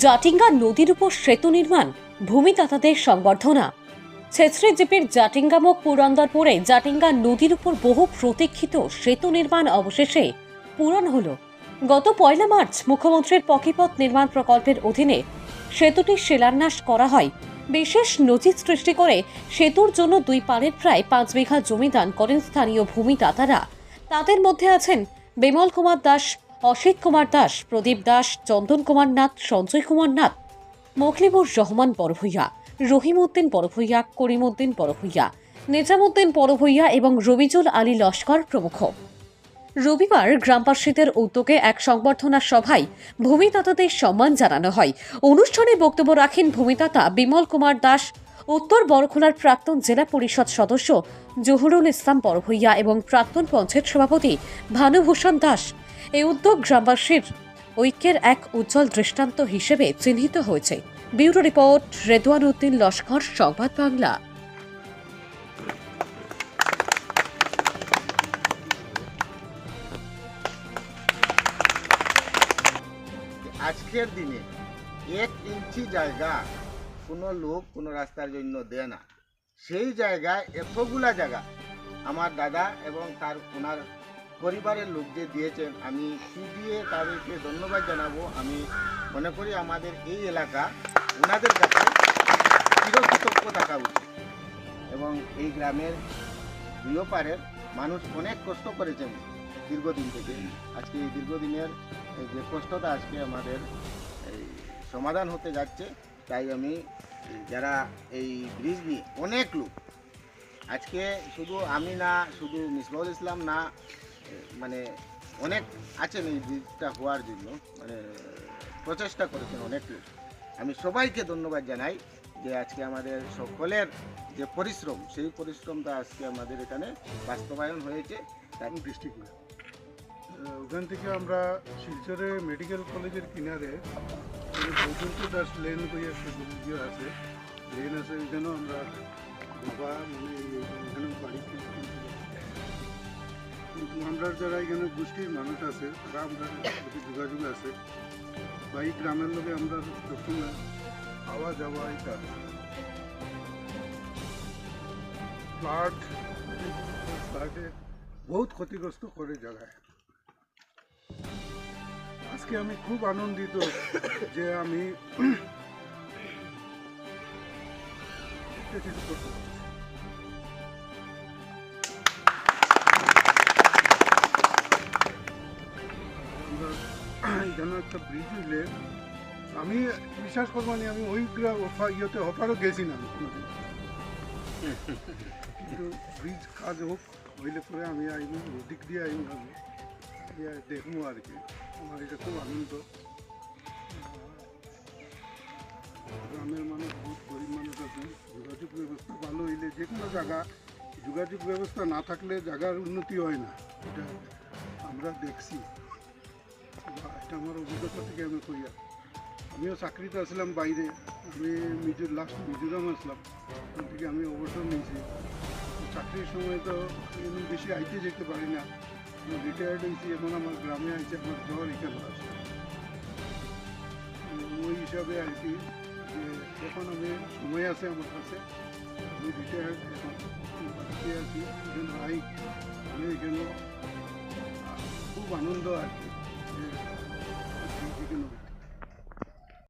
জাটিঙ্গা নদীর উপর সেতু নির্মাণ, ভূমিদাতাদের সংবর্ধনা। ছেত্রী জিপির জাটিঙ্গামুখ পুরন্দরপুরে জাটিঙ্গা নদীর উপর বহু প্রতীক্ষিত সেতু নির্মাণ অবশেষে পূরণ হল। গত 1 মার্চ মুখ্যমন্ত্রীর পকিপথ নির্মাণ প্রকল্পের অধীনে সেতুটির শিলান্যাস করা হয়। বিশেষ নজির সৃষ্টি করে সেতুর জন্য 2 পাড়ের প্রায় 5 বিঘা জমি দান করেন স্থানীয় ভূমিদাতারা। তাদের মধ্যে আছেন বিমল কুমার দাস, অসিত কুমার দাস, প্রদীপ দাস, চন্দন কুমার নাথ, সঞ্জয় কুমার নাথ, মখলিবুর রহমান বড়ভূইয়া, রহিম উদ্দিন বড়ভূইয়া, করিম উদ্দিন বড়ভূইয়া, নিজামুদ্দিন বড়ভূইয়া এবং রবিজুল আলী লস্কর প্রমুখ। রবিবার গ্রামবাসীদের উদ্যোগে এক সংবর্ধনা সভায় ভূমিদাতাদের সম্মান জানানো হয়। অনুষ্ঠানে বক্তব্য রাখেন ভূমিদাতা বিমল কুমার দাস, উত্তর বড়খোলার প্রাক্তন জেলা পরিষদ সদস্য জহুরুল ইসলাম বড়ভূইয়া এবং প্রাক্তন পঞ্চায়েত সভাপতি ভানুভূষণ দাস। এই উদ্যোগ গ্রামবাসীর ঐক্যের এক উজ্জ্বল দৃষ্টান্ত হিসেবে চিহ্নিত হয়েছে। ব্যুরো রিপোর্ট, রেদওয়ান উদ্দিন লস্কর, সংবাদ বাংলা। আজকের দিনে 1 ইঞ্চি জায়গা কোনো লোক কোনো রাস্তার জন্য দেয় না। সেই জায়গায় এতগুলা জায়গা আমার দাদা এবং ওনার পরিবারের লোক যে দিয়েছেন, আমি কি দিয়ে তাদেরকে ধন্যবাদ জানাবো। আমি মনে করি আমাদের এই এলাকা ওনাদের কাছে চিরকৃতজ্ঞ থাকা উচিত। এবং এই গ্রামের দুপারের মানুষ অনেক কষ্ট করেছেন দীর্ঘদিন থেকে। আজকে এই দীর্ঘদিনের যে কষ্টটা আজকে আমাদের এই সমাধান হতে যাচ্ছে। তাই আমি যারা এই ব্রিজ নিয়ে অনেক লোক, আজকে শুধু আমি না, শুধু মিসবাউল ইসলাম না, মানে অনেক আছেন এই ব্রিজটা হওয়ার জন্য, মানে প্রচেষ্টা করেছেন অনেক লোক। আমি সবাইকে ধন্যবাদ জানাই যে আজকে আমাদের সকলের যে পরিশ্রম, সেই পরিশ্রমটা আজকে আমাদের এখানে বাস্তবায়ন হয়েছে। ডিস্ট্রিক্টে ওখান থেকে আমরা শিলচরে মেডিকেল কলেজের কিনারে বৈকুণ্ঠ দাস লেন বই একটা ইয়ে আছে, লেন আছে, ওইখানেও আমরা বাবা মানে এখানে বাড়ি কিন্তু আমরা যারা এখানে গোষ্ঠীর মানুষ আছে তারা আমরা যোগাযোগ আছে বা এই গ্রামের লোকে আমরা সবসময় আওয়া যাওয়া এটা ফ্লাডে বহুত ক্ষতিগ্রস্ত করে জায়গায়। আজকে আমি খুব আনন্দিত যে আমি কিছু করতে পারছি। এখানে একটা ব্রিজ হইলে আমি বিশ্বাস করবো না, আমি ওই ইয়েতে হপারও গেছি না কোনোদিন, কিন্তু ব্রিজ কাজ হোক হইলে পরে আমি আইব, ওদিক দিয়ে আইব, আমি দেখবো আর কি। আমার এটা খুব আনন্দ। গ্রামের মানুষ বহুত গরিব মানুষ আছেন, যোগাযোগ ব্যবস্থা ভালো হইলে যে কোনো জায়গা, যোগাযোগ ব্যবস্থা না থাকলে জায়গার উন্নতি হয় না, এটা আমরা দেখছি। এটা আমার অভিজ্ঞতা থেকে আমি কইয়া, আমিও চাকরিতে আসলাম বাইরে, আমি লাস্ট মিজোরাম আসলাম, ওখান থেকে আমি অবসর নিয়েছি। চাকরির সময় তো আমি বেশি আইতে যেতে পারি না, রিটায়ার্ড হয়েছি, এখন আমার গ্রামে আইছে, আমার জ্বর এখানে আছে। ওই হিসাবে আর কি যে এখন আমি সময় আছে আমার কাছে, আমি রিটায়ার্ড এখন বাড়িতে আছি, এখানে আই, আমি এখানে খুব আনন্দ আর কি।